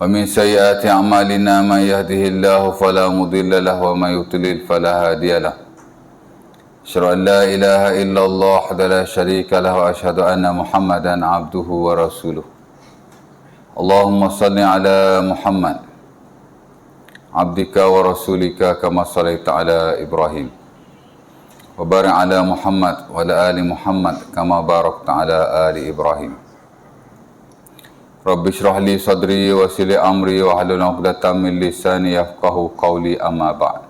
ومن سيئات أعمالنا من يهده الله فلا مضل له ومن يضلل فلا هادي له. أشهد أن لا إله إلا الله وحده لا شريك له وأشهد أن محمدا عبده ورسوله. اللهم صل على محمد عبدك ورسولك كما صليت على إبراهيم وبارك على محمد وعلى آل محمد كما باركت على آل إبراهيم. رب اشرح لي صدري ويسر لي أمري واحلل عقدة من لساني يفقهوا قولي أما بعد.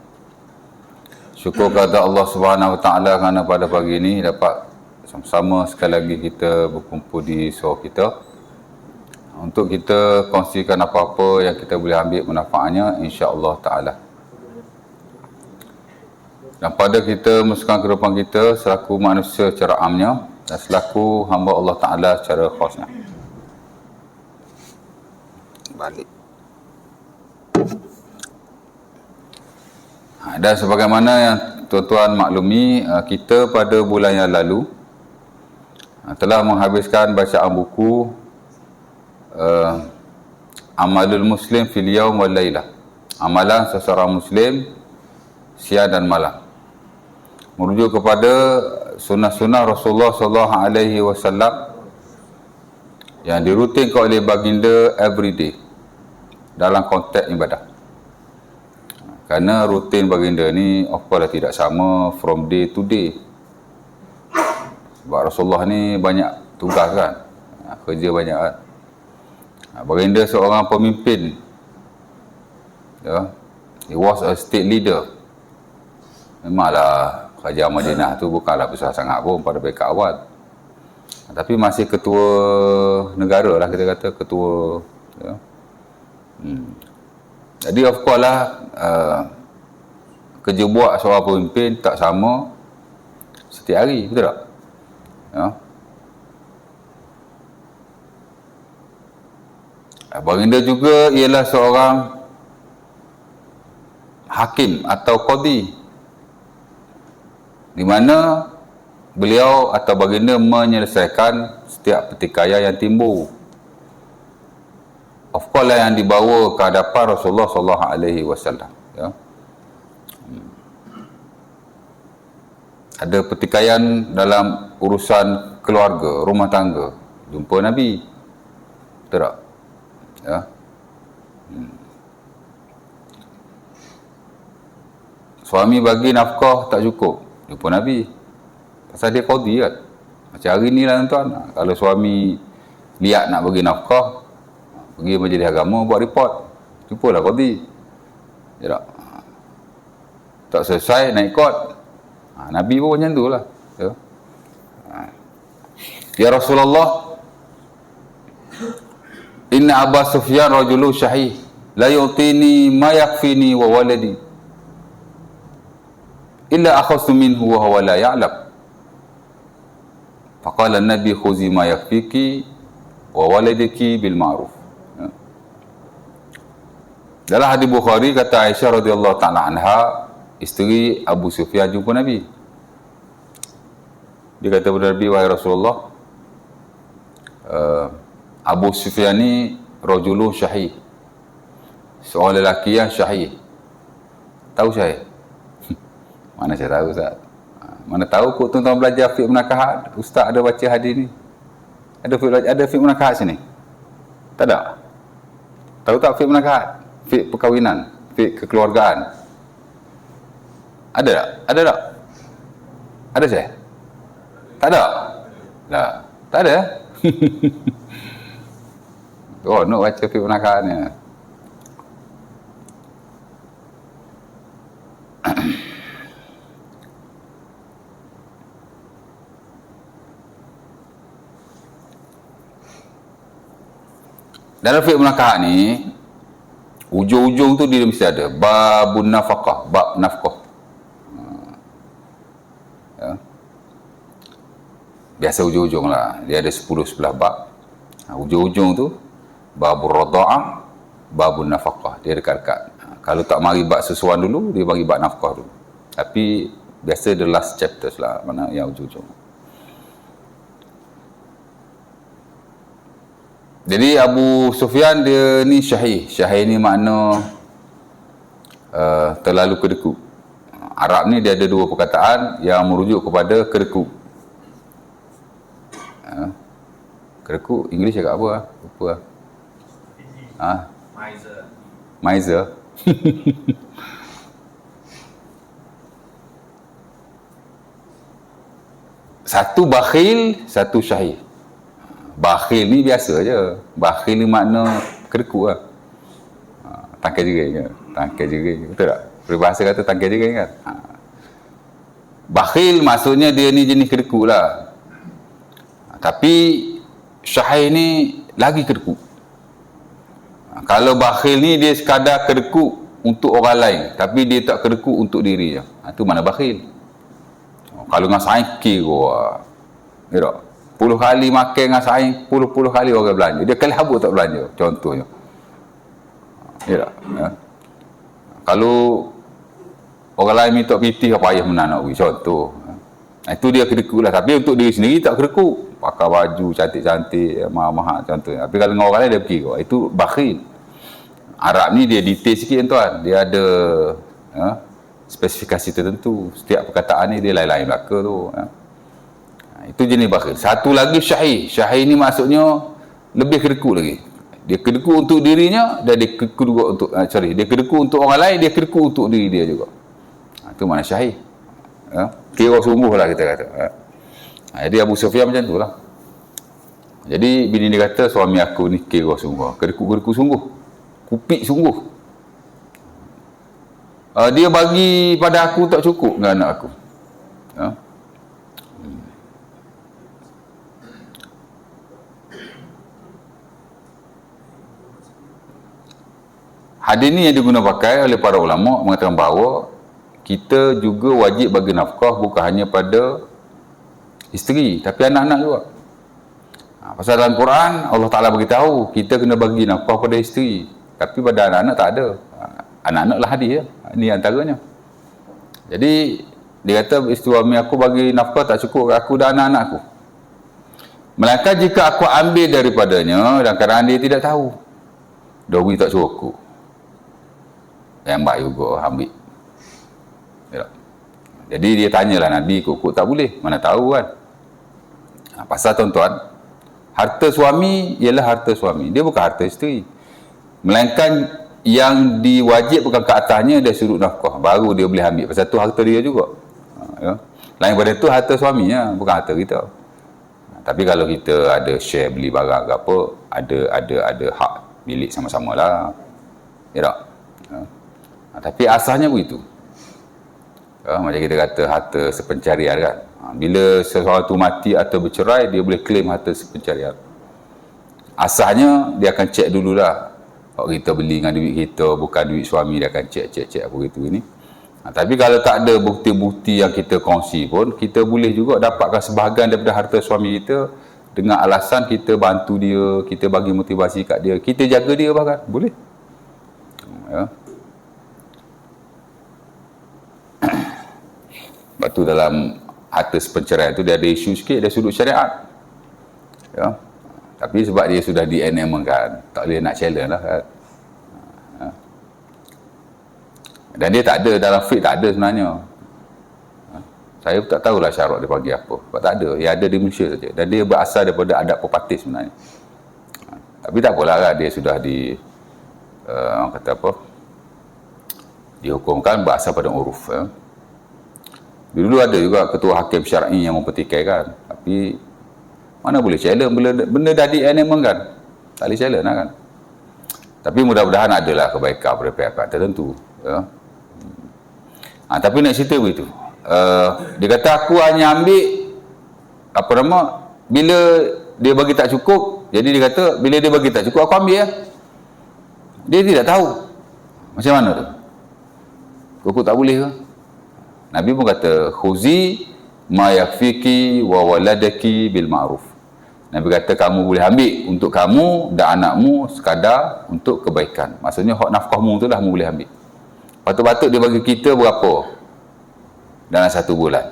Syukur kepada Allah Subhanahu Wa Taala kerana pada pagi ini dapat sama-sama sekali lagi kita berkumpul di surau kita untuk kita kongsikan apa-apa yang kita boleh ambil manfaatnya, insya-Allah Taala. Dan pada kita masukkan kehidupan kita selaku manusia secara amnya dan selaku hamba Allah Taala secara khasnya. Balik. Dan sebagaimana yang tuan-tuan maklumi, kita pada bulan yang lalu telah menghabiskan bacaan buku Amalul Muslim fil Yaum wal Lailah, amalan seseorang Muslim siang dan malam, merujuk kepada sunnah-sunnah Rasulullah SAW yang dirutinkan oleh baginda everyday dalam konteks ibadah. Kerana rutin baginda ni of course tidak sama from day to day. Sebab Rasulullah ni banyak tugas kan, kerja banyak kan. Baginda seorang pemimpin, he was a state leader. Memanglah kerajaan Madinah tu bukanlah besar sangat pun pada peringkat awal, tapi masih ketua negara lah, kita kata ketua. Jadi of course lah, kerja buat seorang pemimpin tak sama setiap hari, betul tak? Baginda juga ialah seorang hakim atau qadi, di mana beliau atau baginda menyelesaikan setiap pertikaian yang timbul. Of course lah yang dibawa ke hadapan Rasulullah SAW. Ada pertikaian dalam urusan keluarga, rumah tangga, jumpa Nabi. Betul tak? Suami bagi nafkah tak cukup, jumpa Nabi. Pasal dia qadi kan. Macam hari ni lah tuan-tuan, kalau suami lihat nak bagi nafkah, pergi majlis agama buat report, jumpalah qadi. Ya tak? Tak selesai naik court. Nabi pun macam tu lah. Ya Rasulullah, inna Aba Sufyan rajulu syahih la yu'tini ma yakfini wa waladi illa akhastu minhu wa huwa la ya'lam. Faqala an-nabi khuzi ma yakfiki wa waladiki bil ma'ruf. Dalam hadis Bukhari, kata Aisyah radhiyallahu ta'ala anha, isteri Abu Sufyan jumpa Nabi. Dia kata kepada Nabi, wahai Rasulullah, Abu Sufyan ni rajulun syahih, seorang lelaki yang syahih. Tahu syahih? Mana saya tahu Ustaz? Mana tahu kok tuan-tuan belajar fiqh munakahat, Ustaz ada baca hadis ni? Ada fiqh munakahat sini? Tak ada? Tahu tak fiqh munakahat? Fiqh perkahwinan, fiqh kekeluargaan. Ada tak? Ada tak? Ada saya? Tak ada? Tak. Tak ada? Oh, nak baca fiqh munakahat ni. Dalam fiqh munakahat ni, ujung-ujung tu dia mesti ada babun nafaqah, bab nafkah. Biasa ujung-ujung lah, dia ada 10-11 bab. Ujung-ujung tu babur radha'ah, babun nafaqah, dia dekat-dekat. Kalau tak mari bab sesuan dulu, dia bagi bab nafkah dulu. Tapi biasa the last chapters lah, mana yang ujung-ujung. Jadi Abu Sufyan dia ni syahih. Syahih ni makna terlalu kedekut. Arab ni dia ada dua perkataan yang merujuk kepada kedekut. Kedekut English cakap apa lah? Lupa lah. Miser. Satu bakhil, satu syahih. Bakhil ni biasa je. Bakhil ni makna kedekut lah. Tangkai jering kan? Tangkai jering. Betul tak? Peribahasa kata tangkai jering kan? Bakhil maksudnya dia ni jenis kedekut lah. Tapi syahih ni lagi kedekut. Kalau bakhil ni dia sekadar kedekut untuk orang lain, tapi dia tak kedekut untuk diri je. Itu mana bakhil? Kalau dengan saing kira, ya tak? 10 kali makan dengan saing, 10 kali orang belanja. Dia kali habuk tak belanja, contohnya. Ya tak? Ya. Kalau orang lain minta piti, apa payah menanak, contoh. Itu dia kedekut lah. Tapi untuk diri sendiri tak kedekut. Pakai baju cantik-cantik, mahal-mahal contohnya. Tapi kalau dengan orang lain dia pergi, itu bakhil. Arab ni dia detail sikit tuan. Dia ada spesifikasi tertentu. Setiap perkataan ni dia lain-lain belaka tu. Itu jenis bakhil. Satu lagi syahih. Syahih ni maksudnya lebih kedekut lagi. Dia kedekut untuk dirinya dan dia kedekut juga untuk dia kedekut untuk orang lain, dia kedekut untuk diri dia juga. Itu mana syahih. Kira sungguh lah kita kata. Jadi Abu Sufyan macam tu lah. Jadi bini dia kata, suami aku ni kira sungguh. Kedekut sungguh. Kupik sungguh. Dia bagi pada aku tak cukup dengan anak aku. Hadis ni yang digunakan pakai oleh para ulama mengatakan bahawa kita juga wajib bagi nafkah bukan hanya pada isteri, tapi anak-anak juga. Pasal dalam Quran Allah Ta'ala beritahu kita kena bagi nafkah pada isteri, tapi pada anak-anak tak ada. Anak-anak lah hadis ya. Ini antaranya. Jadi dia kata suami aku bagi nafkah tak cukup aku dan anak-anak aku. Melainkan jika aku ambil daripadanya dan kadang dia tidak tahu. Doi tak suruh aku. Yang baik juga ambil. Ya. Jadi dia tanyalah Nabi, kok tak boleh? Mana tahu kan? Pasal tuan-tuan, harta suami ialah harta suami. Dia bukan harta isteri. Melainkan yang diwajibkan ke atasnya dia suruh nafkah. Baru dia boleh ambil. Pasal tu harta dia juga. Ya. Lain pada tu harta suaminya, bukan harta kita. Tapi kalau kita ada share beli barang ke apa, ada hak milik sama-sama lah. Ya tak? Ya. Tapi asalnya begitu. Macam kita kata harta sepencarian kan. Bila seseorang tu mati atau bercerai, dia boleh claim harta sepencarian. Asalnya dia akan cek dululah. Kalau kita beli dengan duit kita, bukan duit suami, dia akan cek apa gitu ini. Tapi kalau tak ada bukti-bukti yang kita kongsi pun, kita boleh juga dapatkan sebahagian daripada harta suami kita dengan alasan kita bantu dia, kita bagi motivasi kat dia, kita jaga dia bahkan. Boleh. Ya. Sebab tu dalam harta seperceraian tu dia ada isu sikit, dia sudut syariat. Ya. Tapi sebab dia sudah di-enactment, tak boleh nak challenge lah kan. Dan dia tak ada, dalam fiqh tak ada sebenarnya. Saya pun tak tahulah syarat dia bagi apa. Sebab tak ada, yang ada di Malaysia saja. Dan dia berasal daripada adat pepatis sebenarnya. Tapi tak apalah kan, dia sudah orang kata apa, dihukumkan berasal pada uruf. Ya. Dulu ada juga ketua hakim syar'i yang mempertikaikan, tapi mana boleh challenge benda dah di-enactment kan, tak boleh challenge lah kan. Tapi mudah-mudahan adalah kebaikan pada pihak tertentu ya. Tapi nak cerita begitu, dia kata aku hanya ambil apa nama, bila dia bagi tak cukup, jadi dia kata bila dia bagi tak cukup aku ambil ya. Dia tidak tahu macam mana tu, kok tak boleh ke? Nabi pun kata, khuzi ma yakfiki wa waladaki bil ma'ruf. Nabi kata kamu boleh ambil untuk kamu dan anakmu sekadar untuk kebaikan. Maksudnya hak nafkahmu tu dah kamu boleh ambil. Patut-patut dia bagi kita berapa dalam 1 bulan.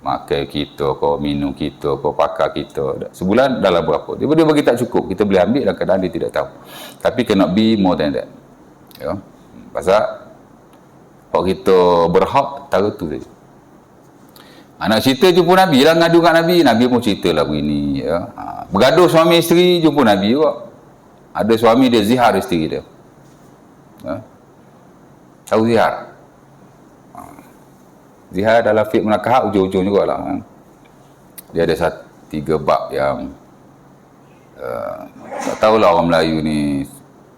makan kita kau, minum kita kau, pakai kita. Sebulan dalam berapa? Dia bagi tak cukup. Kita boleh ambil dalam keadaan dia tidak tahu. Tapi cannot be more than that. Ya. Pasal kalau kita berhak, tahu tu saja. Anak cerita jumpa Nabi lah, ngadu kat Nabi. Nabi pun cerita lah begini. Ya. Bergaduh suami isteri, jumpa Nabi juga. Ada suami dia zihar isteri dia. Ya. Tahu zihar? Zihar dalam fiqh munakahat ujung-ujung jugalah. Dia ada 3 bab yang tak tahulah orang Melayu ni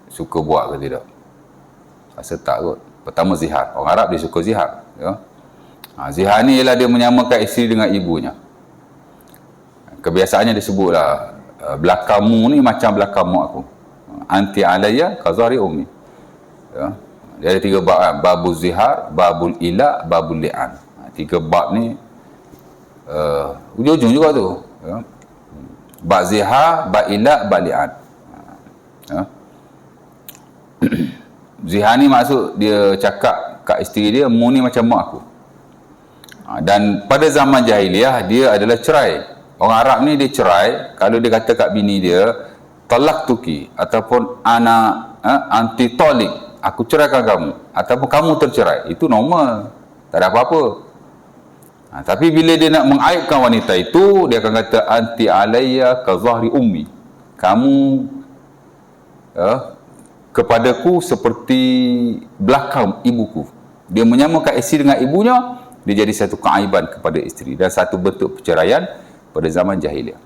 suka buat ke tidak. Rasa tak kot. Pertama zihar. Orang Arab dia suka zihar. Ya. Zihar ni ialah dia menyamakan isteri dengan ibunya. Kebiasaannya disebutlah belakangmu ni macam belakang mak aku. Anti alayya kazari ummi. Ya. Dia ada 3 bab kan? Babul zihar, babul ila, babul li'an. 3 bab ni ujung-ujung juga tu. Ya. Bab zihar, bab ila, bab li'an. Ya. Zihar ni maksud dia cakap kat isteri dia, mu ni macam mak aku. Dan pada zaman jahiliah dia adalah cerai. Orang Arab ni dia cerai kalau dia kata kat bini dia talak tuki ataupun ana anti talik, aku ceraikan kamu, ataupun kamu tercerai, itu normal, tak ada apa-apa. Tapi bila dia nak mengaibkan wanita itu, dia akan kata anti alayya ka zahri ummi, kamu kepadaku seperti belakang ibuku. Dia menyamakan isteri dengan ibunya, dia jadi satu keaiban kepada isteri dan satu bentuk perceraian pada zaman jahiliah.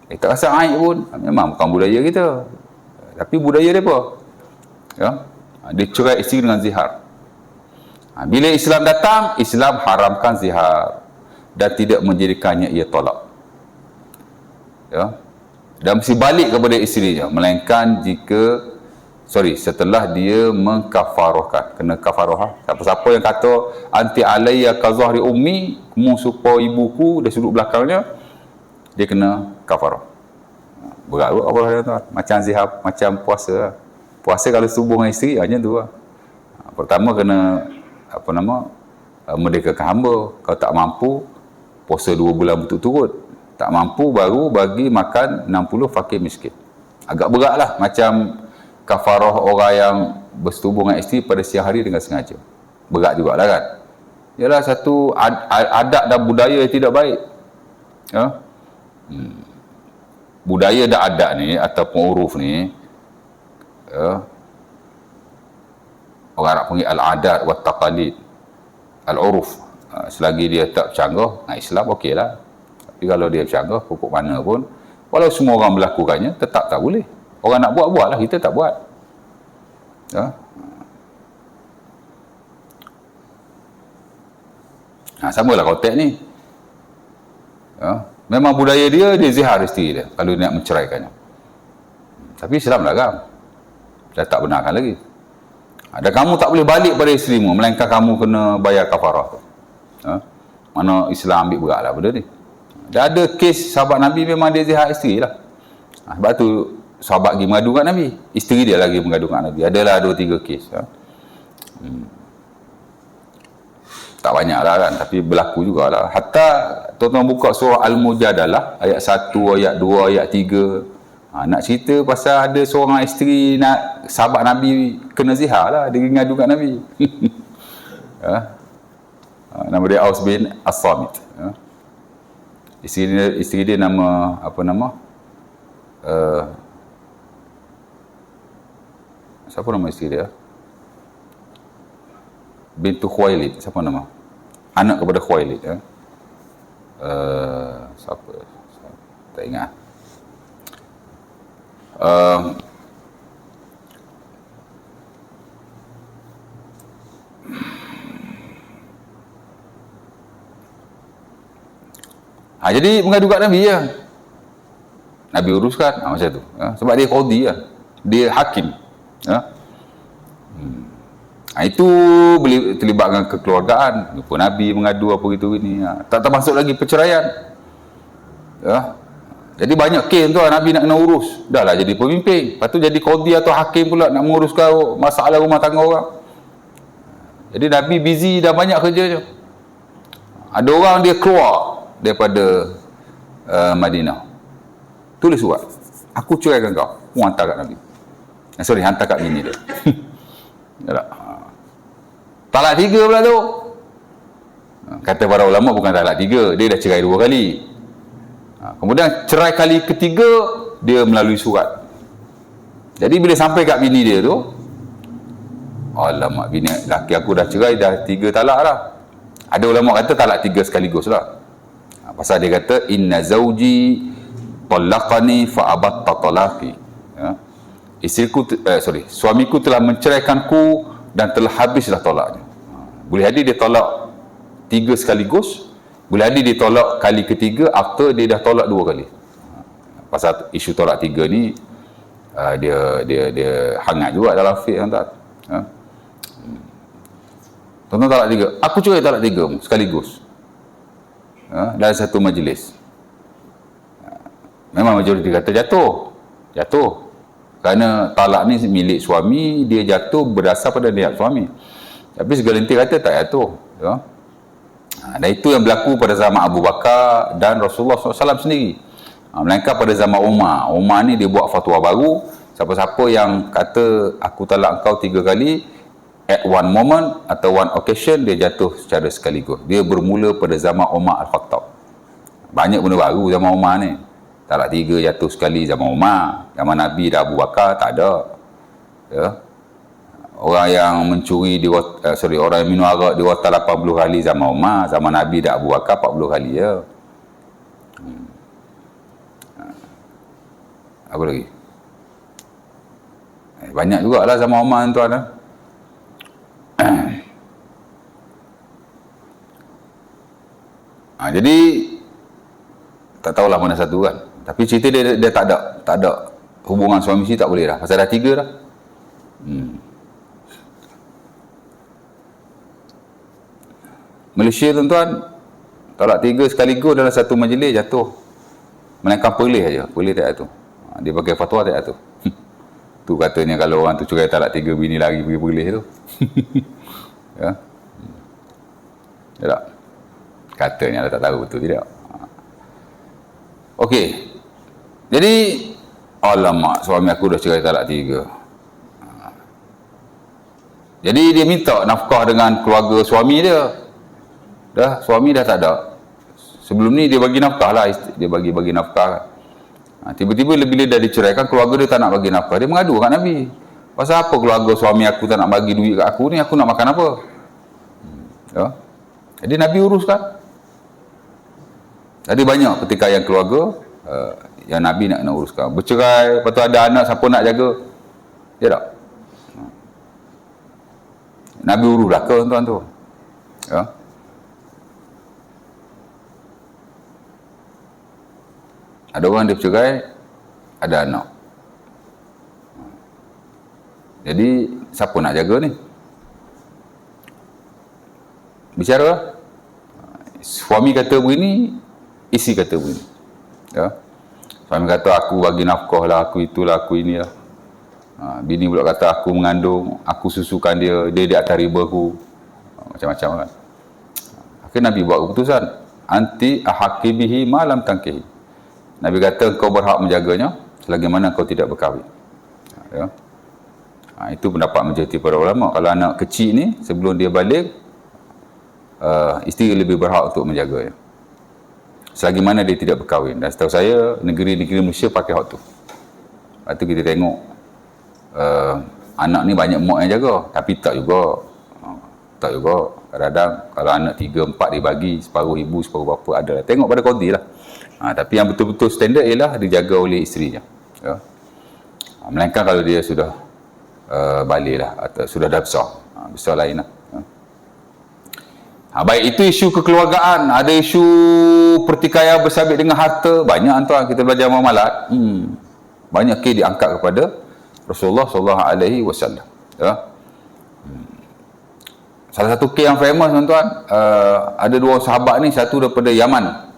Tak rasa aib pun, memang bukan budaya kita, tapi budaya dia apa? Ya, dia cerai isteri dengan zihar. Bila Islam datang, Islam haramkan zihar dan tidak menjadikannya ia tolak. Ya, dan mesti balik kepada isterinya, melainkan jika setelah dia mengkafarahkan. Kena kafarah. Siapa-siapa yang kata anti alayya ka zahri ummi, kamu supaya ibuku, dia sudut belakangnya, dia kena kafarah. Berat apa dia tu? Macam zihar, macam puasa. Puasa kalau subuh dengan isteri hanya tu lah. Pertama kena merdekakan hamba. Kalau tak mampu, puasa 2 bulan berturut-turut. Tak mampu, baru bagi makan 60 fakir miskin. Agak berat lah, macam kafarah orang yang bersetubuh dengan isteri pada siang hari dengan sengaja. Berat jugalah kan. Ialah satu adat dan budaya yang tidak baik. Ya? Budaya dan adat ni ataupun uruf ni, ya, orang Arab panggil al-adat wa taqalid, al-uruf. Selagi dia tak bercanggah dengan Islam, okey lah. Tapi kalau dia bercanggah pokok mana pun, walau semua orang melakukannya, tetap tak boleh. Orang nak buat, buatlah, kita tak buat. Ya. Samalah konteks ni. Ya. Memang budaya dia zihar isteri dia kalau dia nak menceraikannya. Tapi Islam larang. Dah tak benarkan lagi. Dan kamu tak boleh balik pada isterimu, melainkan kamu kena bayar kafarah tu. Ya. Mana Islam ambil berat lah benda ni. Dah ada kes sahabat Nabi memang dia zihar isteri lah. Sebab tu sahabat pergi mengadu kat Nabi, isteri dia lagi mengadu kat Nabi. Adalah 2-3 kes. Tak banyak lah kan, tapi berlaku jugalah. Hatta tuan-tuan buka surah Al-Mujadalah ayat 1, ayat 2, ayat 3, nak cerita pasal ada seorang isteri sahabat Nabi kena zihar lah, dia mengadu kat Nabi. Nama dia Aus bin As-Samit. Isteri dia nama siapa nama isteri dia? Bintu Khuwailid. Siapa nama? Anak kepada Khuwailid. Ya? Siapa? Tak ingat. Jadi mengadu kat Nabi ya. Nabi uruskan macam tu. Sebab dia qadi lah. Dia hakim. Itu boleh terlibat dengan kekeluargaan. Jumpa Nabi mengadu apa gitu ni. Tak termasuk lagi perceraian. Ya. Jadi banyak kes tu Nabi nak kena urus. Dah lah jadi pemimpin. Lepas tu jadi qadi atau hakim pula nak menguruskan masalah rumah tangga orang. Jadi Nabi busy dah banyak kerjanya. Ada orang dia keluar daripada Madinah, tulis surat, aku ceraikan kau. Hantar kat Nabi. Hantar kat bini dia. Talak 3 pula tu. Kata para ulama bukan talak 3, dia dah cerai 2 kali. Kemudian cerai kali ketiga, dia melalui surat. Jadi bila sampai kat bini dia tu, alamak, bini laki aku dah cerai dah 3 talak dah. Ada ulama kata talak 3 sekaligus lah. Pasal dia kata inna zauji talaqani fa abatta talaqi. Suamiku telah menceraikanku dan telah habislah tolaknya. Boleh jadi dia tolak 3 sekaligus, boleh jadi dia tolak kali ketiga after dia dah tolak 2 kali. Pasal isu tolak 3 ni dia hangat juga dalam fiqh, tuan. Tuan-tuan talak 3. Aku cerai talak 3 sekaligus. Dalam satu majlis. Memang majoriti kata jatuh. Kerana talak ni milik suami, dia jatuh berdasar pada niat suami. Tapi segelintir kata tak jatuh. Dan itu yang berlaku pada zaman Abu Bakar dan Rasulullah SAW sendiri. Melainkan pada zaman Umar. Umar ni dia buat fatwa baru. Siapa-siapa yang kata aku talak kau 3 kali, at one moment atau one occasion, dia jatuh secara sekaligus. Dia bermula pada zaman Umar Al-Khattab. Banyak benda baru zaman Umar ni. Talak 3 jatuh sekali zaman Umar. Zaman Nabi dan Abu Bakar tak ada. Orang yang mencuri orang yang minum arak di watak 80 kali zaman Umar. Zaman Nabi dan Abu Bakar 40 kali ya. Apa lagi? Banyak jugalah zaman Umar, tuan. Jadi tak tahulah mana satu kan. Tapi cerita dia tak ada hubungan suami isteri, tak boleh dah. Pasal dah 3 dah. Malaysia, tuan-tuan, talak 3 sekaligus dalam satu majlis jatuh. Melainkan pelih aja, pelih tak jatuh. Dia pakai fatwa tak jatuh. Tu katanya kalau orang tu cerai talak 3, bini lagi pergi pelih tu. Ya. Tak? Katanya tak tahu betul tidak. Okey. Jadi alamak, suami aku dah cerai talak 3. Jadi dia minta nafkah dengan keluarga suami dia. Suami dah tak ada. Sebelum ni dia bagi nafkah lah, dia bagi nafkah. Tiba-tiba bila dah diceraikan, keluarga dia tak nak bagi nafkah. Dia mengadu kat Nabi. Pasal apa keluarga suami aku tak nak bagi duit kat aku ni, aku nak makan apa? Jadi Nabi uruskan. Jadi banyak pertikaian keluarga yang Nabi nak uruskan. Bercerai, lepas tu ada anak, siapa nak jaga? Ya tak? Nabi urus belaka, tuan tu. Ada orang dia bercerai, ada anak. Jadi siapa nak jaga ni? Bicara. Suami kata begini, isteri kata begini. Suami kata aku bagi nafkah lah, aku itulah, aku inilah. Bini pula kata aku mengandung, aku susukan dia di atas riba aku. Macam-macam kan. Akhirnya Nabi buat keputusan, anti ahaqibihi malam tangkihi. Nabi kata kau berhak menjaganya selagi mana kau tidak berkahwin. Itu pendapat majoriti para ulama. Kalau anak kecil ni sebelum dia balik, isteri lebih berhak untuk menjaganya selagi mana dia tidak berkahwin. Dan setahu saya negeri-negeri Malaysia pakai hak tu. Lepas tu kita tengok anak ni banyak mak yang jaga, tapi tak juga. Kadang-kadang kalau anak 3-4 dibagi, separuh ibu separuh bapa, adalah tengok pada konti lah. Tapi yang betul-betul standard ialah dijaga oleh isterinya. Melainkan kalau dia sudah balik lah, atau sudah dah besar lain lah. Baik itu isu kekeluargaan, ada isu pertikaian bersabit dengan harta, banyak tuan kita belajar muamalat. Banyak kes diangkat kepada Rasulullah SAW. Salah satu kes yang famous, tuan-tuan, ada 2 sahabat ni, satu daripada Yaman.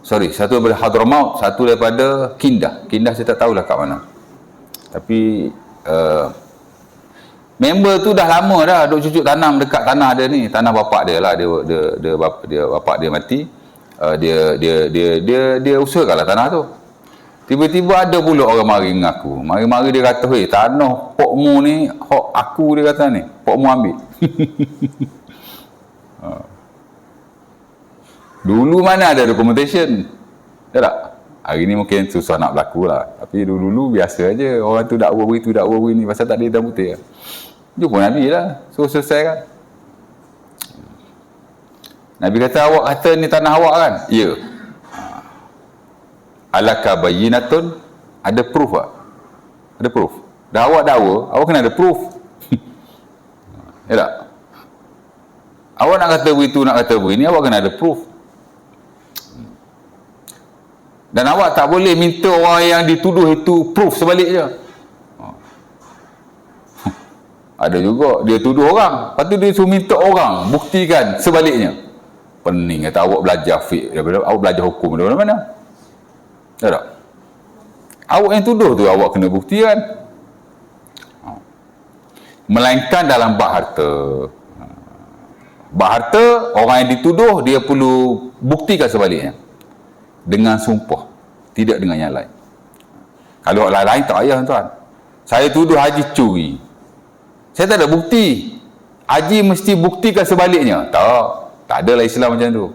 Satu daripada Hadramaut, satu daripada Kindah. Kindah saya tak tahulah kat mana. Tapi Member tu dah lama dah duk cucuk tanam dekat tanah dia ni, tanah bapak dia lah. Dia bapak dia mati. Dia usahakanlah tanah tu. Tiba-tiba ada pula orang mari dengan aku. Mari-mari dia kata, "Hei, tanah pokmu ni hak aku," dia kata ni. "Pokmu ambil." Dulu mana ada documentation? Ya tak? Hari ni mungkin susah nak berlaku lah. Tapi dulu biasa aja. Orang tu dakwa begitu, dakwa begini. Pasal tak ada hitam putih. Jumpa Nabi lah. So selesai kan. Nabi kata, "Awak kata ni tanah awak kan?" Ya. Alaka bayyinatun, ada proof tak? Ada proof. Dah awak dakwa, awak kena ada proof. Ya tak? Awak nak kata begitu, nak kata begini, awak kena ada proof. Dan awak tak boleh minta orang yang dituduh itu proof sebaliknya. Ada juga dia tuduh orang, lepas tu dia suruh minta orang buktikan sebaliknya. Pening kata, awak belajar fiqh daripada, awak belajar hukum daripada mana? Tak tak? Awak yang tuduh tu awak kena buktikan. Melainkan dalam bab harta. Bab harta, orang yang dituduh dia perlu buktikan sebaliknya. Dengan sumpah, tidak dengan yang lain. Kalau orang lain tak payah tuan. Saya tuduh Haji curi. Saya tak ada bukti. Haji mesti buktikan sebaliknya. Tak adalah Islam macam tu.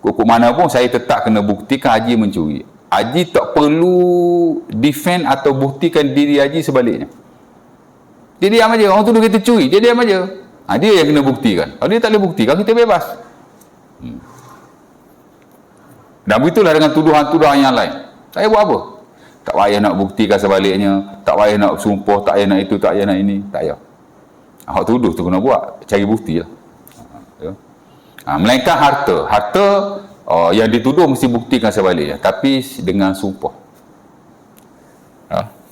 Kok mana pun saya tetap kena buktikan Haji mencuri. Haji tak perlu defend atau buktikan diri Haji sebaliknya. Dia diam aja. Orang tuduh kita curi, dia diam aja. Dia yang kena buktikan. Kalau dia tak boleh buktikan, kita bebas. Dan begitulah dengan tuduhan-tuduhan yang lain. Saya buat apa? Tak payah nak buktikan sebaliknya, tak payah nak sumpah, tak payah nak itu, tak payah nak ini, tak payah. Hak tuduh tu kena buat, cari bukti lah. Melainkan harta. Harta yang dituduh mesti buktikan sebaliknya, tapi dengan sumpah.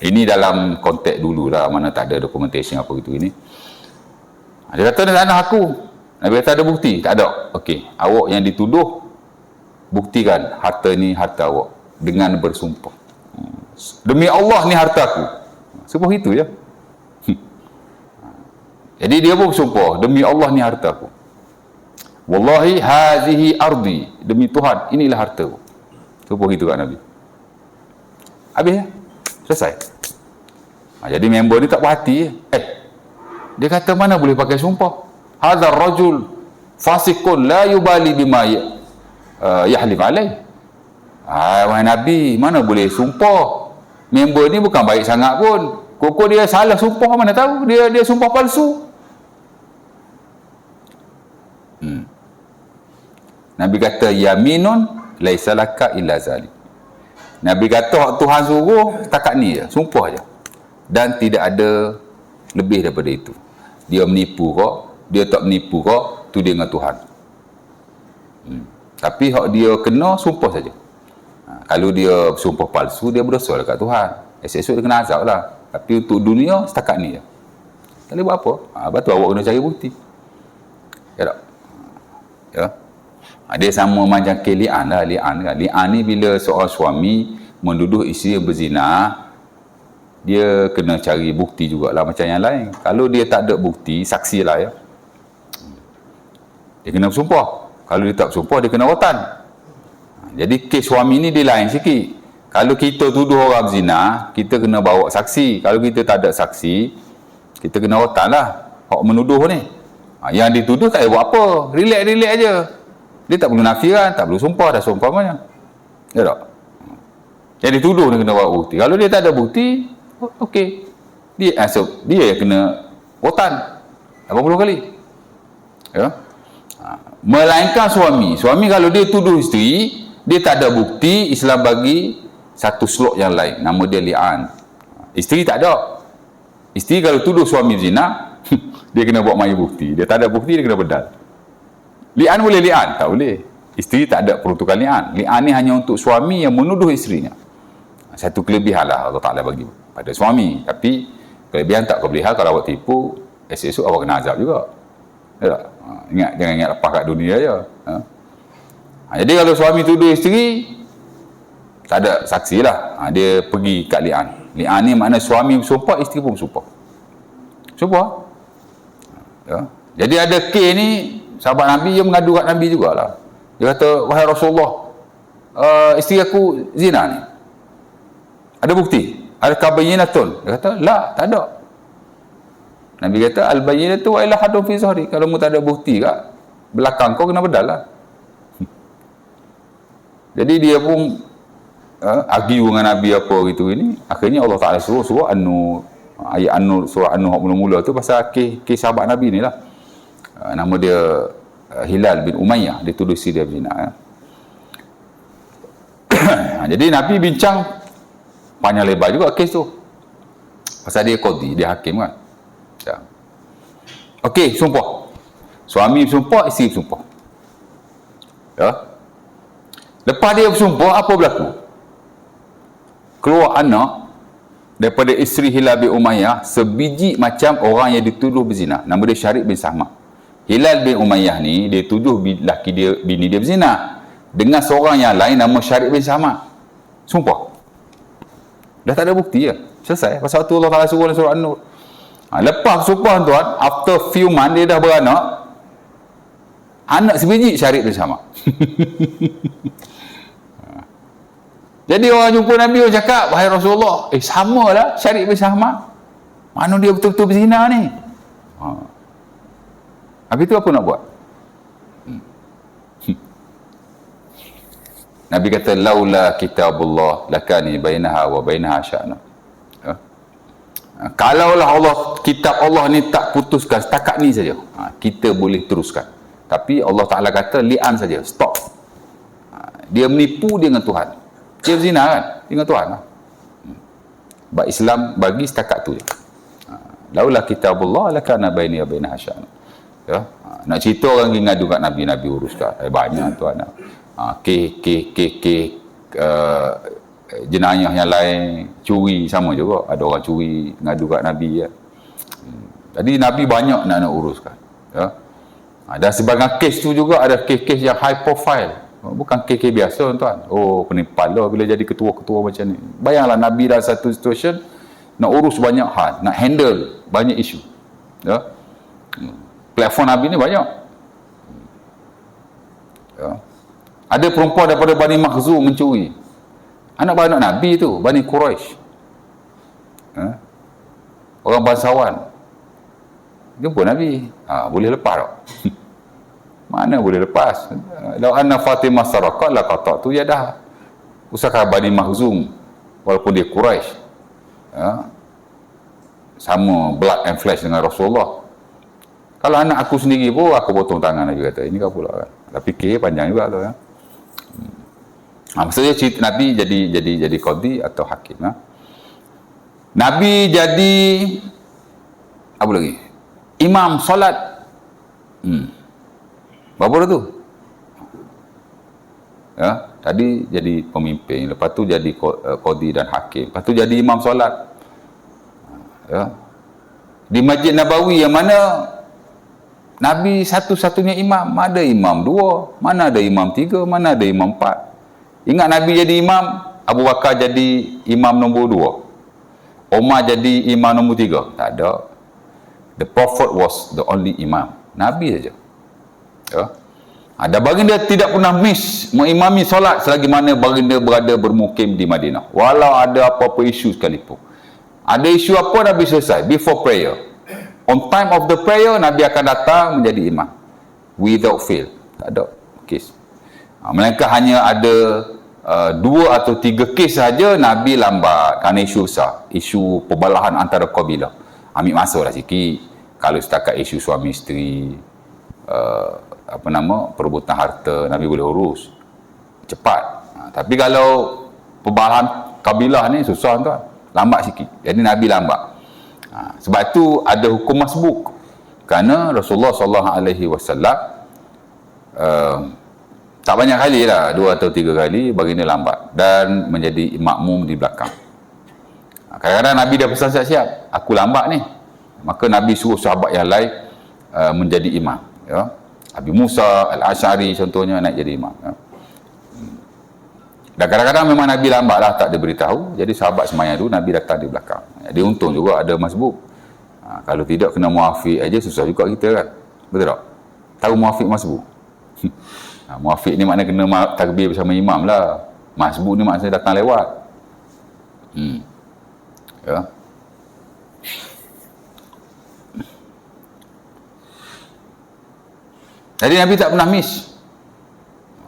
Ini dalam konteks dulu lah, mana tak ada documentation apa gitu ini. Dia kata, "Tanah aku." Nabi kata, "Ada bukti?" Tak ada. Okey, awak yang dituduh buktikan harta ni harta awak dengan bersumpah. "Demi Allah ni harta aku." Sumpah itu je. Jadi dia pun bersumpah, "Demi Allah ni harta aku. Wallahi hazihi ardi." Demi Tuhan, inilah harta aku. Sumpah itu kat Nabi. Habis ya? Selesai. Jadi member ni tak puas hati. Dia kata, "Mana boleh pakai sumpah? Hadzal rajul fasiqun la yubali bima yahlif alaih." Wahai Nabi, mana boleh sumpah? Member ni bukan baik sangat pun. Kok dia salah sumpah, mana tahu dia sumpah palsu. Nabi kata, "Yaminun laisa laka illa zalik." Nabi kata, Tuhan suruh setakat ni je, sumpah je. Dan tidak ada lebih daripada itu. Dia menipu kok, dia tak menipu kok, tu dia dengan Tuhan. Tapi hak dia kena sumpah saja. Kalau dia sumpah palsu, dia berdosa dekat Tuhan. Esok dia kena azab lah. Tapi untuk dunia, setakat ni je. Tak boleh buat apa. Lepas tu awak kena cari bukti. Ya tak? Ya. Dia sama macam li'an lah. Li'an kan. Li'an ni bila seorang suami menduduh isteri yang berzina, dia kena cari bukti jugalah macam yang lain. Kalau dia tak ada bukti, saksi lah ya. Dia kena bersumpah. Kalau dia tak bersumpah, dia kena rotan. Jadi kes suami ni dia lain sikit. Kalau kita tuduh orang berzina, kita kena bawa saksi. Kalau kita tak ada saksi, kita kena rotan lah. Hak menuduh ni. Yang dituduh tak payah buat apa. Relax aja. Dia tak perlu nafikan, tak perlu sumpah, dah seumpamanya. Ya tak? Yang dituduh dia kena bawa bukti. Kalau dia tak ada bukti, okey. Dia yang kena rotan 80 kali. Ya. Melainkan suami. Suami kalau dia tuduh isteri, dia tak ada bukti, Islam bagi satu slot yang lain. Nama dia li'an. Isteri tak ada. Isteri kalau tuduh suami zina, dia kena buat maya bukti. Dia tak ada bukti, dia kena bedal. Li'an boleh li'an? Tak boleh. Isteri tak ada peruntukan li'an. Li'an ni hanya untuk suami yang menuduh isterinya. Satu kelebihan lah Allah Ta'ala bagi pada suami. Tapi kelebihan tak kelebihan kalau awak tipu, esok awak kena azab juga. Ya tak? Jangan ingat lepas kat dunia je. Jadi kalau suami tuduh isteri, tak ada saksi lah. Dia pergi kat li'an. Li'an ni makna suami bersumpah, isteri pun bersumpah. Sumpah. Ya. Jadi ada kes ni, sahabat Nabi dia mengadu kat Nabi jugalah. Dia kata, wahai Rasulullah, isteri aku zina ni. Ada bukti? Adakah bayyinatun? Dia kata, la, tak ada. Nabi kata, al-bayyinatu wa ila hadun fi zahri. Kalau mu tak ada bukti kat belakang kau, kena bedal lah. Jadi dia pun argue dengan Nabi apa gitu ini. Akhirnya Allah Ta'ala suruh surah An-Nur. Ayat An-Nur, surah An-Nur mula-mula tu pasal kes sahabat Nabi ni lah. Nama dia Hilal bin Umayyah, dia tuduh isteri dia berzina. Jadi Nabi bincang panjang lebar juga kes tu. Pasal dia qadi, dia hakim kan. Ya. Okey, sumpah. Suami bersumpah, isteri bersumpah. Ya. Lepas dia bersumpah, apa berlaku? Keluar anak daripada isteri Hilal bin Umayyah sebiji macam orang yang dituduh berzina. Nama dia Syarib bin Sahmah. Hilal bin Umayyah ni dia tuduh laki dia, bini dia berzina dengan seorang yang lain nama Syarib bin Sahmah. Sumpah. Dah tak ada bukti ya. Selesai. Pasal tu Allah Ta'ala suruh dalam surah An-Nur. Lepas sumpah tuan, after few months dia dah beranak. Anak sebiji Syarib bin Sahmah. Jadi orang jumpa Nabi, orang cakap, wahai Rasulullah, sama lah Syarib bin Sahmah. Mana dia betul-betul berzina ni? Habis tu apa nak buat? Nabi kata, laula kitabullah lakani bainaha wa bainaha sya'na. Kalaulah kitab Allah ni tak putuskan, setakat ni saja, kita boleh teruskan. Tapi Allah Ta'ala kata, li'an saja, stop. Dia menipu dia dengan Tuhan. Dia berzina kan dengan Tuhan lah. Baik Islam bagi setakat tu je. Laulah kitabullah lakana baini wa bainaha sya'na. Ya, nak cerita orang pergi ngadu kat Nabi, Nabi uruskan. Banyak tuan. Jenayah yang lain, curi sama juga. Ada orang curi ngadu kat Nabi ya. Jadi Nabi banyak nak uruskan. Ya. Dan sebagai kes tu juga ada kes-kes yang high profile. Bukan kes biasa tuan. Oh, penipal lah bila jadi ketua-ketua macam ni. Bayanglah Nabi dalam satu situation nak urus banyak hal, nak handle banyak isu. Ya. Platform Nabi ni banyak. Ya. Ada perempuan daripada Bani Makhzum mencuri. Anak-anak Nabi tu, Bani Quraisy. Ya. Orang bangsawan. Jumpa Nabi. Boleh lepas tak? Mana boleh lepas? Lau anna Fatimah sarakat la qata'tu yadah. Usahakan Bani Makhzum walaupun dia Quraisy. Ya. Sama blood and flesh dengan Rasulullah. Kalau anak aku sendiri pun aku potong tangan Nabi kata. Ini kau pula kan. Tapi fikir panjang juga tu ya. Maksudnya cerita Nabi jadi qadi atau hakim ya. Nabi jadi apa lagi? Imam solat. Berapa dah tu? Ya, tadi jadi pemimpin, lepas tu jadi qadi dan hakim, lepas tu jadi imam solat. Ya. Di Masjid Nabawi yang mana Nabi satu-satunya imam, ada imam dua, mana ada imam tiga, mana ada imam empat. Ingat Nabi jadi imam, Abu Bakar jadi imam nombor dua, Umar jadi imam nombor tiga. Tak ada. The Prophet was the only imam. Nabi saja. Ya. Dan baginda tidak pernah miss mengimami solat selagi mana baginda berada bermukim di Madinah. Walau ada apa-apa isu sekalipun. Ada isu apa Nabi selesai before prayer. On time of the prayer Nabi akan datang menjadi imam. Without fail. Tak ada kes. Melainkan hanya ada 2 atau 3 kes saja Nabi lambat kerana isu besar. Isu perbalahan antara kabilah. Ambil masa lah sikit. Kalau setakat isu suami isteri, perebutan harta, Nabi boleh urus cepat. Tapi kalau perbalahan kabilah ni susah tuan, lambat sikit. Jadi Nabi lambat. Sebab itu ada hukum masbuk. Kerana Rasulullah SAW tak banyak kali lah, 2 atau 3 kali baginda lambat dan menjadi makmum di belakang. Kadang-kadang Nabi dah pesan siap-siap, aku lambat ni, maka Nabi suruh sahabat yang lain menjadi imam. Ya. Abi Musa Al-Asy'ari contohnya naik jadi imam. Ya. Dan kadang-kadang memang Nabi lambat lah, tak diberitahu. Jadi sahabat semayang dulu, Nabi datang di belakang. Jadi untung juga ada masbuk. Kalau tidak kena muafiq aja susah juga kita kan. Betul tak? Tahu muafiq masbuk? Muafiq ni maknanya kena takbir bersama imam lah. Masbuk ni maksudnya datang lewat. Ya. Jadi Nabi tak pernah miss.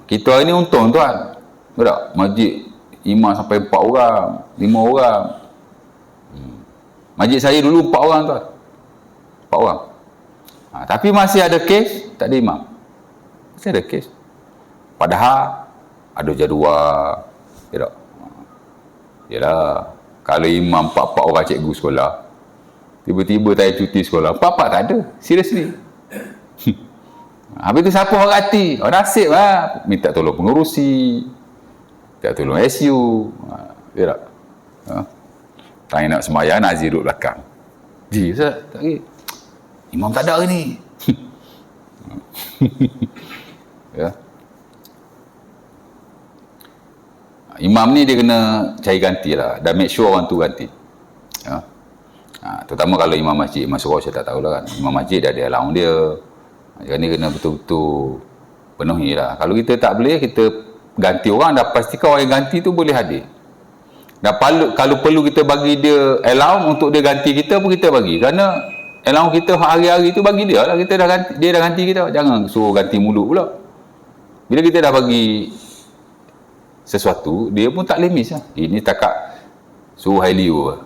Kita hari ni untung tuan. Betul tak? Masjid imam sampai 4 orang, 5 orang. Masjid saya dulu 4 orang tuan. 4 orang. Tapi masih ada kes, tak ada imam. Masih ada kes. Padahal ada jadual. Ya tak? Yalah. Kalau imam 4 orang cikgu sekolah, tiba-tiba saya cuti sekolah, 4 tak ada. Seriously. Habis tu siapa orang hati? Orang nasib lah. Minta tolong pengurusi. Minta tolong SU. Ya tak? Tak nak sembahyang, Nazir duduk belakang. Ustaz, tak lagi. Imam tak ada hari ni. Ya. Imam ni dia kena cari ganti lah. Dan make sure orang tu ganti. Ya. Terutama kalau imam masjid, imam surau saya tak tahulah kan. Imam masjid dia ada allowance dia. Ni kena betul-betul penuhi lah. Kalau kita tak boleh, kita ganti orang, dah pastikan orang yang ganti tu boleh hadir. Dan kalau perlu kita bagi dia allowance untuk dia ganti kita pun kita bagi. Kerana allowance kita hari-hari tu bagi dia lah. Kita dah ganti, dia dah ganti kita. Jangan suruh ganti mulut pula. Bila kita dah bagi sesuatu, dia pun tak lemis lah. Ini takat suruh Hailio.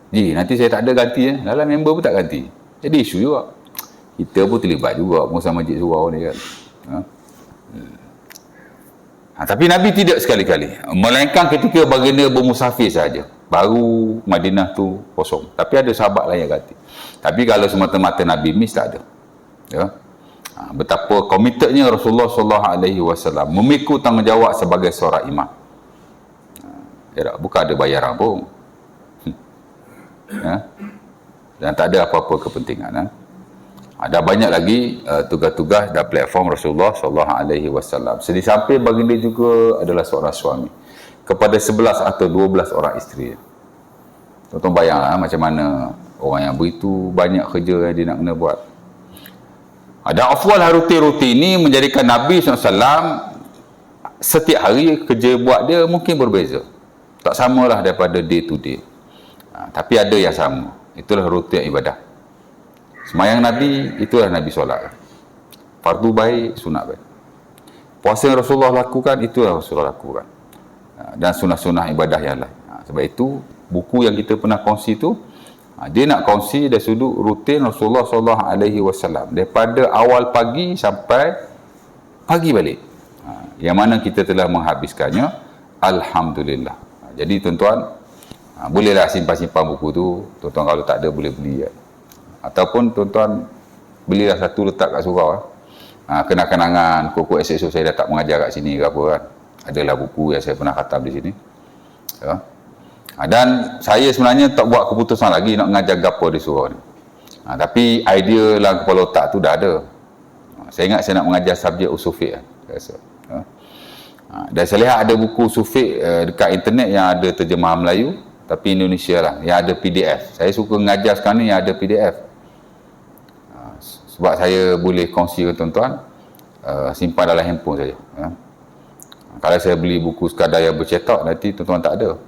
Nanti saya tak ada ganti. Dalam member pun tak ganti. Jadi isu juga. Kita pun terlibat juga pengurusan masjid surau ni kan. Tapi Nabi tidak sekali-kali. Melainkan ketika baginda bermusafir saja. Baru Madinah tu kosong. Tapi ada sahabat lain yang ganti. Tapi kalau semata-mata Nabi miss, tak ada. Ya. Betapa komitednya Rasulullah SAW memikul tanggungjawab sebagai seorang imam. Ya, bukan ada bayaran pun. Ya. Dan tak ada apa-apa kepentingan. Ada banyak lagi tugas-tugas dan platform Rasulullah SAW. Di samping baginda juga adalah seorang suami kepada 11 atau 12 orang isteri. Tuan-tuan bayanglah macam mana orang yang begitu banyak kerja yang dia nak kena buat. Ada afwal rutin-rutin ini menjadikan Nabi SAW setiap hari kerja buat dia mungkin berbeza. Tak samalah daripada day to day. Tapi ada yang sama. Itulah rutin ibadah. Semayang Nabi, itulah Nabi solat. Fardu baik, sunat baik. Puasa yang Rasulullah lakukan, itulah Rasulullah lakukan. Dan sunah-sunah ibadah yang lain. Sebab itu, buku yang kita pernah kongsi tu, dia nak kongsi dari sudut rutin Rasulullah SAW. Daripada awal pagi sampai pagi balik. Yang mana kita telah menghabiskannya, Alhamdulillah. Jadi tuan-tuan, bolehlah simpan-simpan buku tu. Tuan-tuan kalau tak ada, boleh beli. Ataupun tuan-tuan belilah satu letak kat surau. Kenang-kenangan kokok esok saya dah tak mengajar kat sini ke apa kan. Adalah buku yang saya pernah khatam di sini. Ya. Dan saya sebenarnya tak buat keputusan lagi nak mengajar gapo di surau ni. Tapi idea dalam kepala otak tu dah ada. Saya ingat saya nak mengajar subjek usul fiqh. Ya. Dan saya lihat ada buku usul fiqh dekat internet yang ada terjemahan Melayu tapi Indonesia lah, yang ada PDF. Saya suka mengajar sekarang ni yang ada PDF. Sebab saya boleh kongsi dengan tuan-tuan, simpan dalam handphone saja. Ya. Kalau saya beli buku sekadar yang bercetak, nanti tuan-tuan tak ada.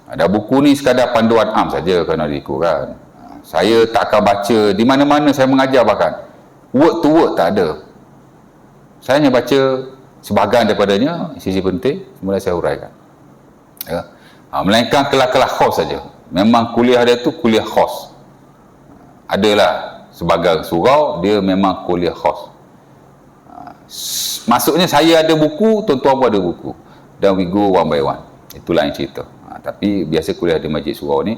Ada buku ni sekadar panduan am saja kerana diikutkan. Saya tak akan baca di mana-mana saya mengajar bahkan. Word to word tak ada. Saya hanya baca sebahagian daripadanya, sisi penting, kemudian saya huraikan. Ya. Melainkan kelas-kelas khos saja. Memang kuliah dia tu kuliah khos. Adalah sebagai surau, dia memang kuliah khos. Maksudnya saya ada buku, tuan-tuan pun ada buku. Dan we go one by one. Itulah yang cerita. Tapi biasa kuliah di Masjid Surau ni,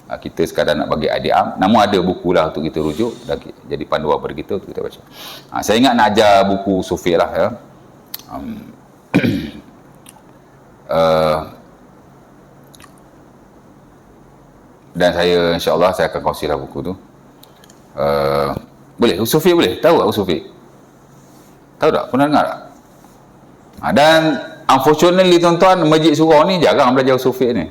kita sekadar nak bagi idea am. Namun ada buku lah untuk kita rujuk dan jadi panduan bagi kita untuk kita baca. Saya ingat nak ajar buku Sufi lah. Ya. Dan saya insyaAllah saya akan kongsilah buku tu. Boleh? Sufi boleh? Tahu tak Sufi? Tahu tak? Pernah dengar tak? Dan unfortunately tuan-tuan, Masjid Surau ni jarang belajar Sufi ni.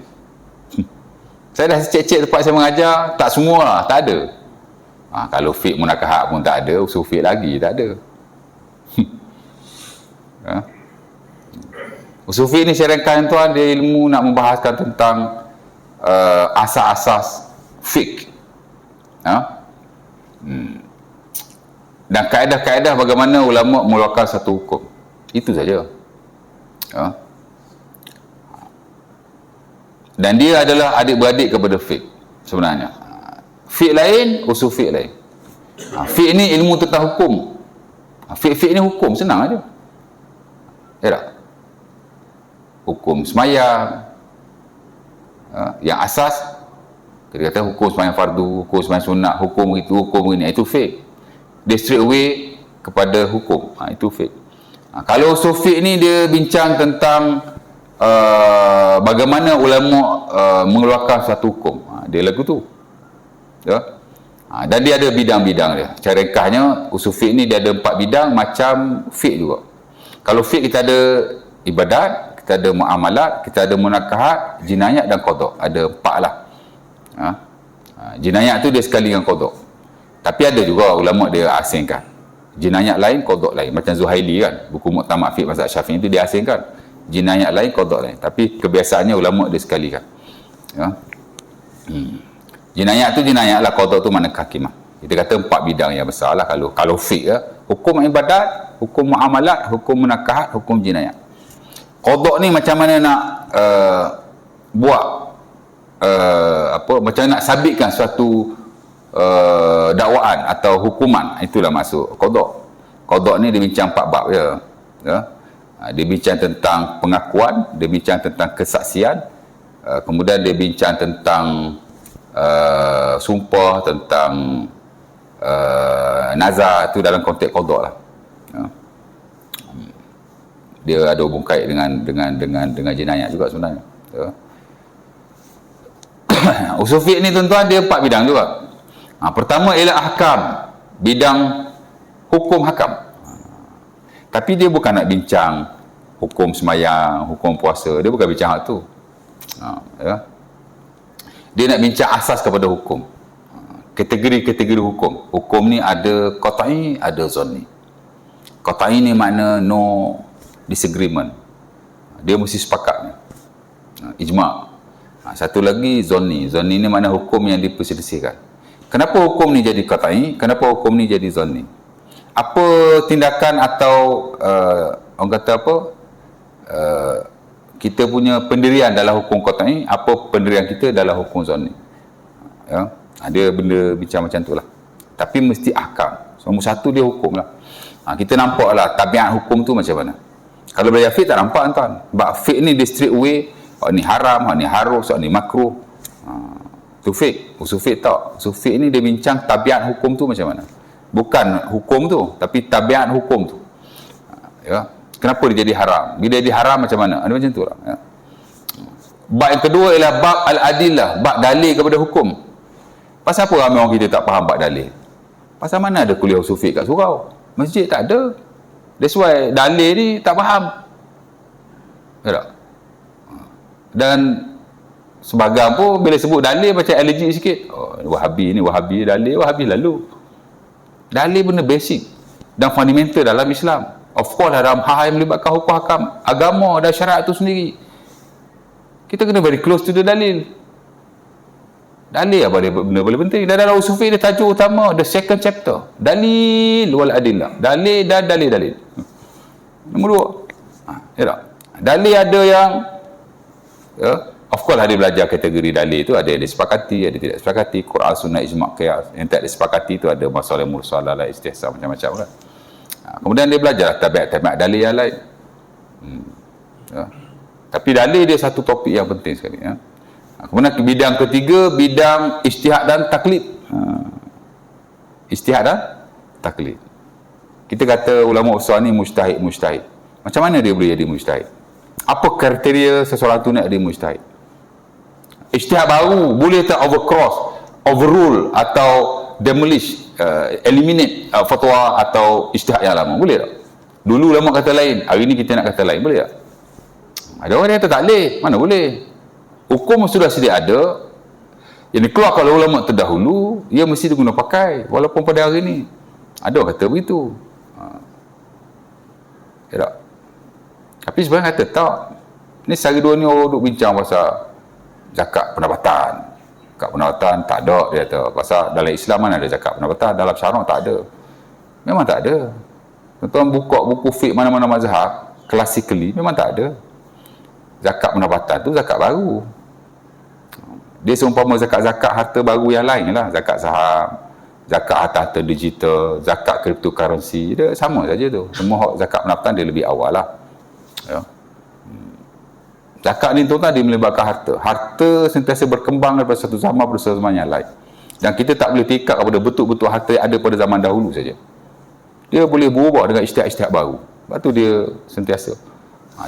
Saya dah cek-cek tempat saya mengajar, tak semua lah, tak ada. Kalau fiqh munakahat pun tak ada, usul fiqh lagi tak ada. Usul fiqh ni saya ringkas tuan, dia ilmu nak membahaskan tentang asas-asas fiqh. Dan kaedah-kaedah bagaimana ulama mengeluarkan satu hukum. Itu saja. Dan dia adalah adik-beradik kepada fiqh sebenarnya. Fiqh lain, usul fiqh lain. Fiqh ni ilmu tentang hukum. Fiqh ni hukum, senang aja. Ya tak? Hukum semayang. Yang asas, kita kata hukum semayang fardu, hukum semayang sunat, hukum itu, hukum ini. Itu fiqh. Dia straight away kepada hukum. Itu fiqh. Kalau usul fiqh ni dia bincang tentang bagaimana ulama mengeluarkan satu hukum. Dia lagu tu. Ya? Dan dia ada bidang-bidang dia. Cara ringkasnya, usul fiqh ni dia ada 4 bidang macam fiqh juga. Kalau fiqh kita ada ibadat, kita ada muamalat, kita ada munakahat, jinayat dan qada. Ada 4 lah. Jinayat tu dia sekali dengan qada. Tapi ada juga ulama dia asingkan. Jinayat lain, qada lain. Macam Zuhaili kan, buku Muktamad Fiqh Mazhab Syafi'i itu dia asingkan. Jinayat lain, qada lain. Tapi kebiasaannya ulama dia sekalikan. Ya. Jinayat tu jinayat lah, qada tu mana hakimah. Kita kata 4 bidang yang besar lah kalau fiqh ya. Hukum ibadat, hukum muamalat, hukum munakahat, hukum jinayat. Qada ni macam mana nak buat macam nak sabitkan suatu dakwaan atau hukuman, itulah maksud qada. Qada ni dia bincang 4 bab ya. Dia bincang tentang pengakuan, dia bincang tentang kesaksian, kemudian dia bincang tentang sumpah, tentang nazar, itu dalam konteks qada lah. Dia ada hubung kait dengan jinayat juga sebenarnya. Usul fiqh ni tuan-tuan dia 4 bidang juga. Pertama ialah ahkam, bidang hukum hakam. Tapi dia bukan nak bincang hukum semayang, hukum puasa, dia bukan bincang hal tu. Ya. Dia nak bincang asas kepada hukum. Kategori-kategori hukum. Hukum ni ada qat'i, ada zanni. Qat'i ni makna no disagreement. Dia mesti sepakat. Ijma'. Satu lagi zanni. Zanni ni makna hukum yang diperselisihkan. Kenapa hukum ni jadi qat'i? Kenapa hukum ni jadi zanni? Apa tindakan atau orang kata apa? Kita punya pendirian dalam hukum qat'i, apa pendirian kita dalam hukum zanni? Ya, dia benda bincang macam tu lah. Tapi mesti ahkam. Nombor satu dia hukum lah. Kita nampak lah tabiat hukum tu macam mana. Kalau belajar fiqh tak nampak tuan. Sebab fiqh ni dia straight away, ni haram, ni harus, ni makruh. Tu fiqh. Usul fiqh tak. Usul fiqh ni dia bincang tabiat hukum tu macam mana. Bukan hukum tu, tapi tabiat hukum tu. Ya. Kenapa dia jadi haram? Bila dia jadi haram macam mana? Ada macam tu lah. Ya. Bab yang kedua ialah bab al-adillah, bab dalil kepada hukum. Pasal apa ramai orang kita tak faham bab dalil? Pasal mana ada kuliah usul fiqh kat surau? Masjid tak ada. That's why dalil ni tak faham. Ya tak? Dan sebagai pun bila sebut dalil macam allergic sikit. Wahabi ni, Wahabi dalil, Wahabi lalu. Dalil benda basic dan fundamental dalam Islam. Of course dalam hal yang melibatkan hukum hakam, agama dan syariat itu sendiri. Kita kena very close to the dalil. Dalil apa dia benda paling penting. Dan dalam usul fiqh dia tajuk utama, the second chapter. Dalil wal adillah. Dalil dan dalil-dalil. Nombor 2. Ya tak? Dalil ada yang of course ada belajar kategori dalil itu, ada yang disepakati, ada tidak disepakati, Quran, Sunnah, Ijma', Qiyas. Yang tak disepakati itu ada masalah mursalah, istihsan, macam-macam kan. Kemudian dia belajar tabiat-tabiat dalil yang lain. Tapi dalil dia satu topik yang penting sekali. Kemudian bidang ketiga, bidang ijtihad dan taklid. Ijtihad dan taklid. Kita kata ulama usul ni mujtahid. Macam mana dia boleh jadi mujtahid? Apa kriteria seseorang tu nak jadi mujtahid? Ijtihad baru boleh tak overrule atau demolish, eliminate fatwa atau ijtihad yang lama? Boleh tak? Dulu ulama kata lain, hari ni kita nak kata lain, boleh tak? Ada orang yang kata tak boleh, mana boleh? Hukum sudah sedia ada, Yang dikeluarkan oleh ulama terdahulu, ia mesti diguna pakai. Walaupun pada hari ni ada orang kata begitu. Ya tak? Tapi sebenarnya kata tak. Ni sehari dua ni orang duk bincang pasal zakat pendapatan. Zakat pendapatan tak ada, dia kata. Pasal dalam Islam mana ada zakat pendapatan, dalam syarak tak ada. Memang tak ada. Tuan-tuan buka buku fiqh mana-mana mazhab, classically memang tak ada. Zakat pendapatan tu zakat baru. Dia seumpama zakat-zakat harta baru yang lain lah. Zakat saham, zakat harta-harta digital, zakat cryptocurrency, dia sama saja tu. Semua zakat pendapatan dia lebih awal lah. Ya. Zakat ni tuan-tuan dia melibatkan harta. Harta sentiasa berkembang daripada satu zaman pada satu zaman yang lain. Dan kita tak boleh tingkat kepada betul-betul harta yang ada pada zaman dahulu saja. Dia boleh berubah dengan ijtihad-ijtihad baru. Sebab tu dia sentiasa.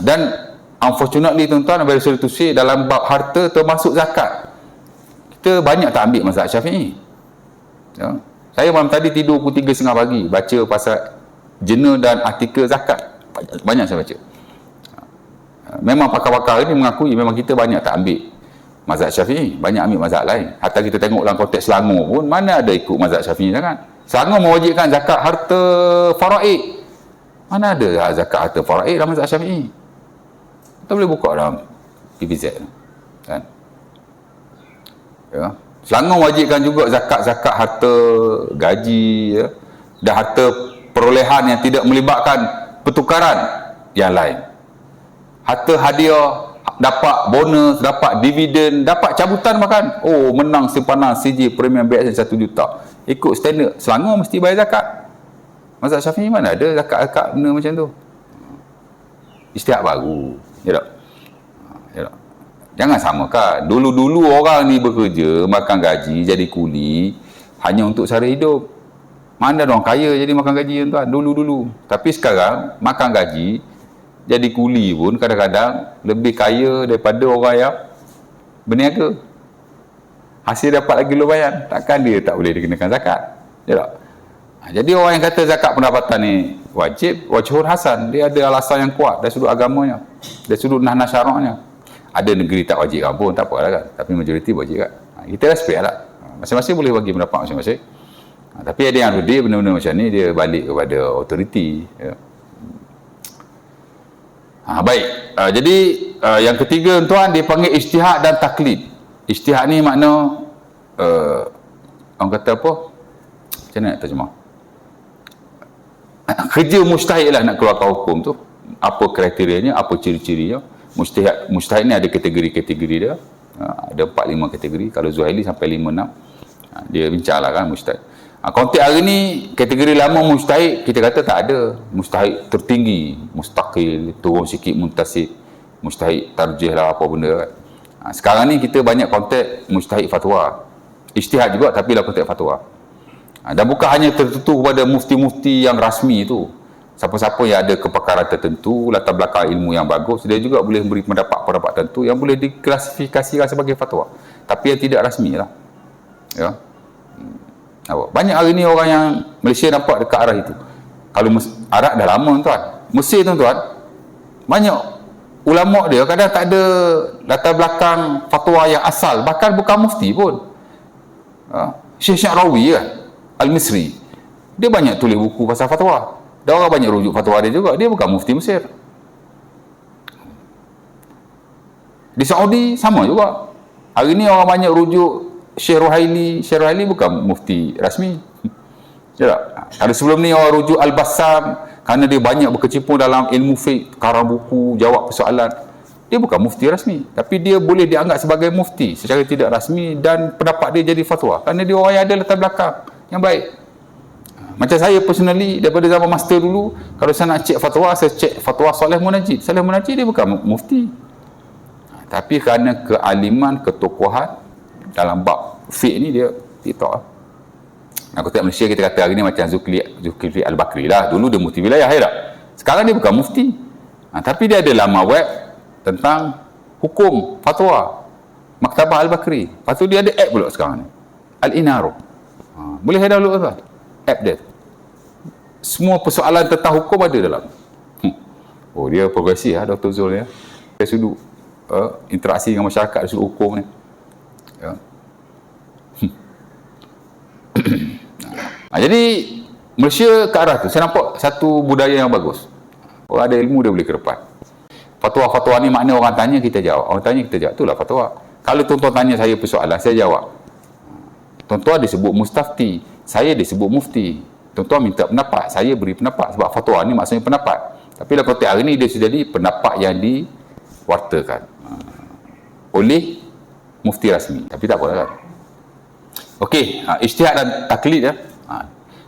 Dan unfortunately tuan-tuan, very sorry to say, dalam bab harta termasuk zakat, kita banyak tak ambil mazhab Syafi'i. Ya. Saya malam tadi tidur pukul 3.30 pagi baca pasal jurnal dan artikel zakat. Banyak saya baca. Memang pakar-pakar ini mengakui memang kita banyak tak ambil mazhab Syafi'i, banyak ambil mazhab lain. Hatta kita tengok dalam konteks Selangor pun, mana ada ikut mazhab Syafi'i sangat. Selangor mewajibkan zakat harta faraid. Mana ada zakat harta faraid dalam mazhab Syafi'i? Kita boleh buka dalam PBZ kan. Ya. Selangor wajibkan juga zakat-zakat harta gaji, ya, dan harta perolehan yang tidak melibatkan pertukaran yang lain. Harta hadiah, dapat bonus, dapat dividen, dapat cabutan bahkan. Oh, menang simpanan CJ Premium BSN 1 juta. Ikut standard Selangor mesti bayar zakat. Mazhab Syafi'i mana ada zakat-zakat benda macam tu. Ijtihad baru. Ya tak? Ya tak? Jangan samakan. Dulu-dulu orang ni bekerja, makan gaji, jadi kuli hanya untuk sara hidup. Mana ada orang kaya jadi makan gaji tuan? Dulu-dulu. Tapi sekarang makan gaji, jadi kuli pun kadang-kadang lebih kaya daripada orang yang berniaga. Hasil dapat lagi lumayan. Takkan dia tak boleh dikenakan zakat? Ya tak? Jadi orang yang kata zakat pendapatan ni wajib, wajhul hasan, dia ada alasan yang kuat dari sudut agamanya, dari sudut nahna syaraknya. Ada negeri tak wajib pun, tak apalah kan. Tapi majoriti wajib kan. Kita respect lah. Masing-masing boleh bagi pendapat masing-masing. Tapi ada yang dia benda-benda macam ni, dia balik kepada autoriti. Ya. Baik. Jadi yang ketiga tuan, dia panggil ijtihad dan taklid. Ijtihad ni makna orang kata apa? Macam mana nak terjemah? Kerja mujtahid lah nak keluarkan hukum tu. Apa kriterianya, apa ciri-cirinya. Mujtahid ni ada kategori-kategori dia. Ada 4-5 kategori. Kalau Zuhaili sampai 5-6. Dia bincang lah kan mujtahid. Konteks hari ni, kategori lama mujtahid, kita kata tak ada. Mujtahid tertinggi, mustaqil, turun sikit muntasib, mujtahid tarjih lah apa benda kan. Sekarang ni kita banyak konteks mujtahid fatwa. Ijtihad juga tapi lah konteks fatwa. Dan bukan hanya tertentu kepada mufti-mufti yang rasmi tu. Siapa-siapa yang ada kepakaran tertentu, latar belakang ilmu yang bagus, dia juga boleh memberi pendapat-pendapat tertentu yang boleh diklasifikasikan sebagai fatwa. Tapi yang tidak rasmi lah. Ya. Banyak hari ni orang yang Malaysia nampak dekat arah itu. Kalau Arab dah lama tuan. Mesir tuan, banyak ulama dia kadang tak ada latar belakang fatwa yang asal, bahkan bukan mufti pun. Syekh Syarawi kan, Al-Misri, dia banyak tulis buku pasal fatwa. Dan orang banyak rujuk fatwa dia juga. Dia bukan mufti Mesir. Di Saudi sama juga. Hari ni orang banyak rujuk Syekh Ruhaili. Syekh Ruhaili bukan mufti rasmi. Ya tak? Kalau sebelum ni orang rujuk Al-Bassam kerana dia banyak berkecimpung dalam ilmu fiqh, karang buku, jawab persoalan. Dia bukan mufti rasmi, tapi dia boleh dianggap sebagai mufti secara tidak rasmi dan pendapat dia jadi fatwa kerana dia orang yang ada latar belakang yang baik. Macam saya personally daripada zaman master dulu, kalau saya nak cek fatwa, saya cek fatwa Saleh Munajid. Saleh Munajid dia bukan mufti, tapi kerana kealiman, ketokohan dalam bab fiqh ni dia tak. Aku tengok Malaysia kita kata hari ni macam Zulkifli Al-Bakri lah. Dulu dia mufti wilayah, ya tak? Sekarang dia bukan mufti. Tapi dia ada laman web tentang hukum, fatwa, Maktabah Al-Bakri. Lepas tu dia ada app pula sekarang ni, Al-Inaru. Boleh saya download tuan? App dia. Semua persoalan tentang hukum ada dalam. Oh, dia progresif lah Dr. Zul ya. Dia sudut interaksi dengan masyarakat, sudut hukum ni. Ya. Jadi Malaysia ke arah tu, saya nampak satu budaya yang bagus. Orang ada ilmu, dia boleh ke depan. Fatwa-fatwa ni makna orang tanya, kita jawab. Orang tanya, kita jawab. Itulah fatwa. Kalau tuan-tuan tanya saya persoalan, saya jawab. Tuan-tuan disebut mustafti, saya disebut mufti. Tuan-tuan minta pendapat, saya beri pendapat. Sebab fatwa ni maksudnya pendapat. Tapi dalam konteks hari ni, dia sudah jadi pendapat yang diwartakan oleh mufti rasmi. Tapi tak apa kan. Okey, ijtihad dan taklid ya.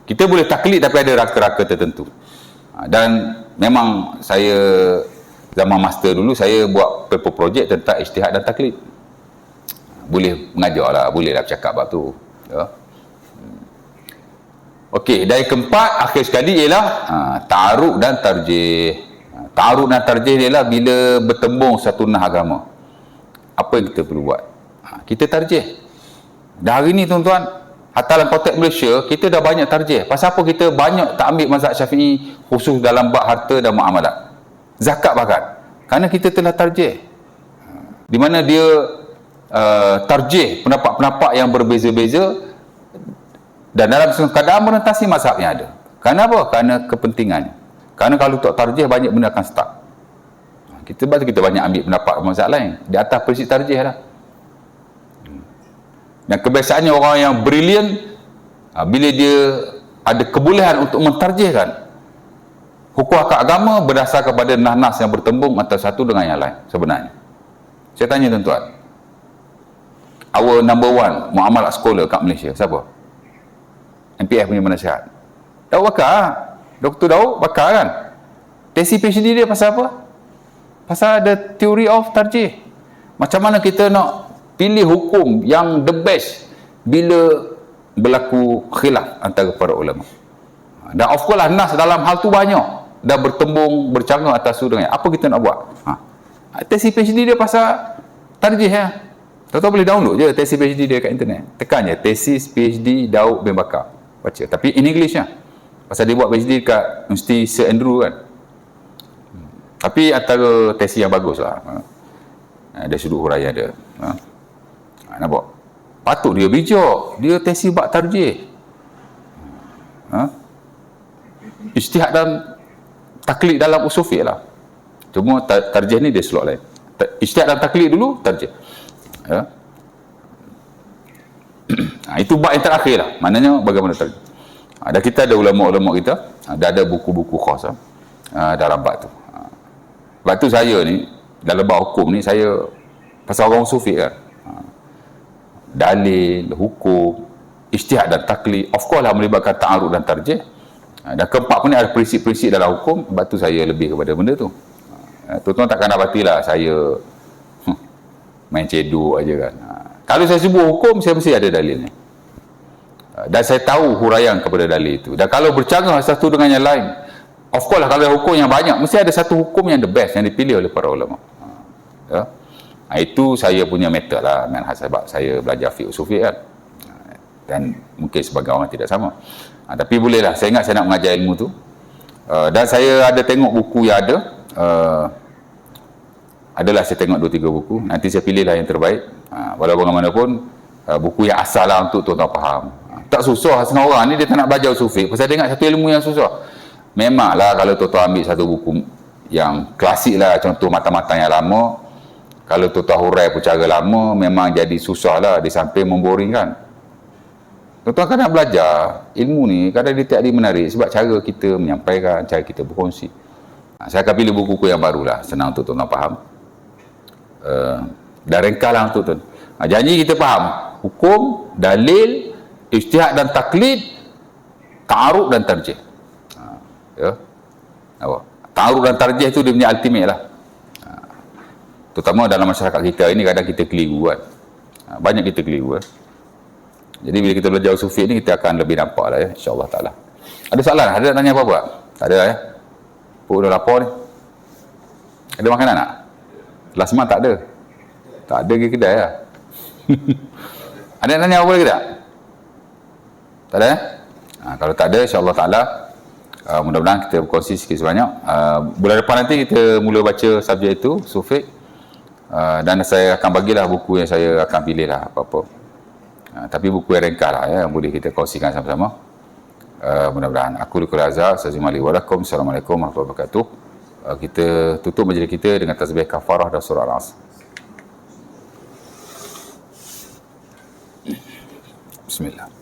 Kita boleh taklid tapi ada raka-raka tertentu. Dan memang saya zaman master dulu saya buat paper project tentang ijtihad dan taklid. Boleh mengajar lah, boleh lah bercakap bab tu. Ya. Okey, dari keempat akhir sekali ialah ta'arud dan tarjih. Ta'arud dan tarjih ialah bila bertembung satu nah agama. Apa yang kita perlu buat? Kita tarjih. Dan hari ni tuan-tuan, dalam konteks Malaysia, kita dah banyak tarjih. Pasal apa kita banyak tak ambil mazhab Syafi'i khusus dalam bab harta dan muamalat? Zakat bahkan. Kerana kita telah tarjih. Di mana dia tarjih pendapat-pendapat yang berbeza-beza dan dalam keadaan menentasi mazhab yang ada. Kerana apa? Kerana kepentingannya. Kerana kalau tak tarjih, banyak benda akan stuck. Kita banyak ambil pendapat mazhab lain. Di atas prinsip tarjih lah. Dan kebiasaannya orang yang brilian, bila dia ada kebolehan untuk mentarjihkan hukum akad agama berdasar kepada nas-nas yang bertembung antara satu dengan yang lain sebenarnya. Saya tanya tuan-tuan, our number one muamalat scholar kat Malaysia siapa? MPF punya penasihat Daud Bakar. Dr. Daud Bakar kan. Tesis PhD dia pasal apa? Pasal ada theory of tarjih. Macam mana kita nak pilih hukum yang the best bila berlaku khilaf antara para ulama. Dan of course lah, nas dalam hal tu banyak dah bertembung, bercanggah atas su dengan apa kita nak buat. Tesis PhD dia pasal tarjih ya. Tuan-tuan boleh download je tesis PhD dia kat internet. Tekan je tesis PhD Daud bin Bakar. Baca. Tapi in English lah. Pasal dia buat PhD kat Universiti Sir Andrew kan. Tapi antara tesis yang bagus lah. Ada sudut huraian dia. Nampak? Patut dia bijak. Dia tesis bab tarjih. Ijtihad dan taklid dalam usul fiqh lah. Cuma tarjih ni dia slot lain. Ijtihad dan taklid dulu, tarjih. Ya. Itu bab yang terakhir lah. Maknanya bagaimana tarjih. Dan kita ada ulama-ulama kita, ada buku-buku khas dalam bab tu. Sebab tu saya ni, dalam bab hukum ni, saya pasal orang usul fiqh kan. Dalil, hukum, ijtihad dan taklid, of course lah melibatkan ta'arud dan tarjih. Dan keempat pun ni ada prinsip-prinsip dalam hukum. Sebab tu saya lebih kepada benda tu. Tuan-tuan takkan dapatilah saya main cedok aja kan. Kalau saya sebut hukum, saya mesti ada dalilnya. Dan saya tahu huraian kepada dalil itu. Dan kalau bercanggah satu dengan yang lain, of course lah kalau hukum yang banyak, mesti ada satu hukum yang the best, yang dipilih oleh para ulama. Ya. Itu saya punya method lah, sebab saya belajar fiqh usul fiqh kan. Dan mungkin sebagai orang tidak sama. Tapi bolehlah, saya ingat saya nak mengajar ilmu tu. Dan saya ada tengok buku yang ada. Adalah saya tengok 2-3 buku. Nanti saya pilihlah yang terbaik. Walaupun bagaimanapun, buku yang asal lah untuk tuan-tuan faham. Tak susah, setengah orang ni dia tak nak belajar usul fiqh. Pasal dia ingat satu ilmu yang susah. Memanglah kalau tuan-tuan ambil satu buku yang klasik lah, contoh mata-mata yang lama, kalau tuan-tuan hurai pun cara lama, memang jadi susah lah, di samping memboringkan. Tuan-tuan kadang belajar ilmu ni, kadang dia tak menarik sebab cara kita menyampaikan, cara kita berkongsi. Saya akan pilih buku-buku yang baru lah, senang untuk tuan-tuan faham. Dan ringkas lah untuk tuan. Janji kita faham hukum, dalil, ijtihad dan taklid, ta'arud dan tarjih. Ya. Ta'arud dan tarjih tu dia punya ultimate lah. Terutama dalam masyarakat kita ini kadang kita keliru kan. Banyak kita keliru kan. Jadi bila kita belajar usul fiqh ni, kita akan lebih nampak lah ya, insyaAllah ta'ala. Ada soalan? Ada nak tanya apa-apa? Tak ada ya? Puk dah lapar ni. Ada makanan tak? Last month tak ada. Tak ada ke kedai lah. Ada nak tanya apa lagi tak? Tak ada ya? Kalau tak ada, insyaAllah ta'ala, mudah-mudahan kita berkongsi sikit sebanyak. Bulan depan nanti kita mula baca subjek itu, usul fiqh. Dan saya akan bagilah buku yang saya akan pilih lah apa-apa. Tapi buku yang ringkas lah ya, yang boleh kita kongsikan sama-sama. Mudah-mudahan aku Likul Azhar Sazimali walakum. Assalamualaikum warahmatullahi wabarakatuh. Kita tutup majlis kita dengan tasbih kafarah dan surah Al-Asr. Bismillah.